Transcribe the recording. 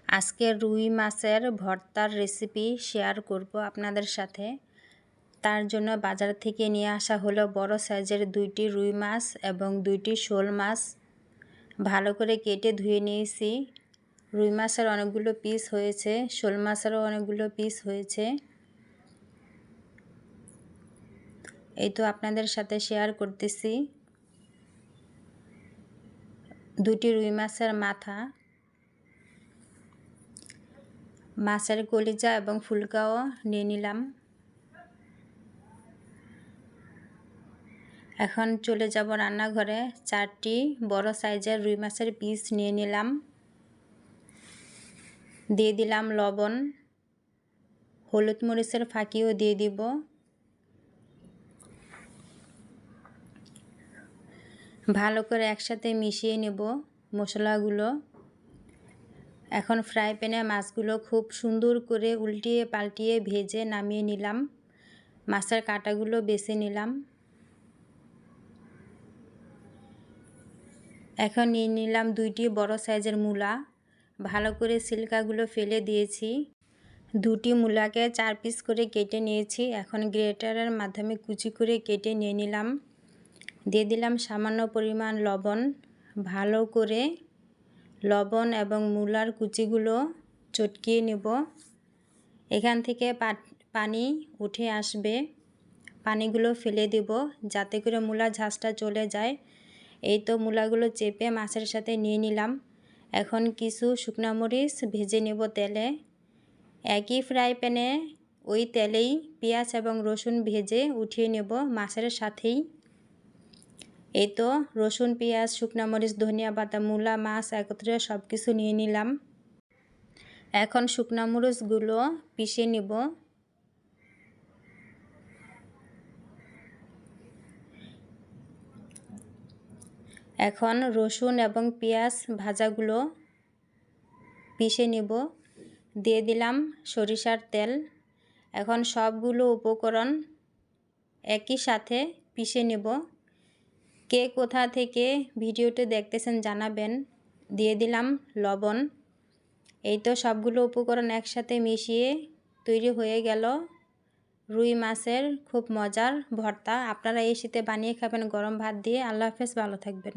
আজকে রুই মাছের ভর্তার রেসিপি শেয়ার করব আপনাদের সাথে। তার জন্য বাজার থেকে নিয়ে আসা হলো বড় সাইজের 2টি রুই মাছ এবং 2টি শোল মাছ। ভালো করে কেটে ধুয়ে নিয়েছি। রুই মাছের অনেকগুলো পিস হয়েছে, শোল মাছেরও অনেকগুলো পিস হয়েছে। এই তো আপনাদের সাথে শেয়ার করতেছি। 2টি রুই মাছের মাথা, মাছের কলিজা এবং ফুলকাও নিয়ে নিলাম। এখন চলে যাব রান্নাঘরে। 4টি বড় সাইজের রুই মাছের পিস নিয়ে নিলাম। দিয়ে দিলাম লবণ, হলুদ মরিচের ফাঁকিও দিয়ে দিব। ভালো করে একসাথে মিশিয়ে নেব মশলাগুলো। এখন ফ্রাই প্যানে মাছগুলো খুব সুন্দর করে উল্টিয়ে পাল্টিয়ে ভেজে নামিয়ে নিলাম। মাছের কাঁটাগুলো বেছে নিলাম। এখন নিয়ে নিলাম 2টি বড় সাইজের মূলা। ভালো করে ছিলকাগুলো ফেলে দিয়েছি। 2টি মূলাকে 4 পিস করে কেটে নিয়েছি। এখন গ্রেটারের মাধ্যমে কুচি করে কেটে নিয়ে নিলাম। দিয়ে দিলাম সামান্য পরিমাণ লবণ। ভালো করে লবণ এবং মূলার কুচিগুলো চটকিয়ে নেব। এখান থেকে পানি উঠে আসবে, পানিগুলো ফেলে দেব যাতে করে মূলার ঝাঁজটা চলে যায়। এই তো মূলাগুলো চেপে মাছের সাথে নিয়ে নিলাম। এখন কিছু শুকনো মরিচ ভেজে নেব তেলে। একই ফ্রাই প্যানে ওই তেলেই পেঁয়াজ এবং রসুন ভেজে উঠিয়ে নেব মাছের সাথেই। এই তো রসুন, পেঁয়াজ, শুকনো মরিচ, ধনিয়া পাতা, মূলা, মাছ একত্রে সব কিছু নিয়ে নিলাম। এখন শুকনো মরিচগুলো পিষে নেব। এখন রসুন এবং পেঁয়াজ ভাজাগুলো পিষে নেব। দিয়ে দিলাম সরিষার তেল। এখন সবগুলো উপকরণ একই সাথে পিষে নেব। কে কোথা থেকে ভিডিওটি দেখতেছেন জানাবেন। দিয়ে দিলাম লবণ। এই তো সবগুলো উপকরণ একসাথে মিশিয়ে তৈরি হয়ে গেল রুই মাছের খুব মজার ভর্তা। আপনারা এই শীতে বানিয়ে খাবেন গরম ভাত দিয়ে। আল্লাহ হাফেজ, ভালো থাকবেন।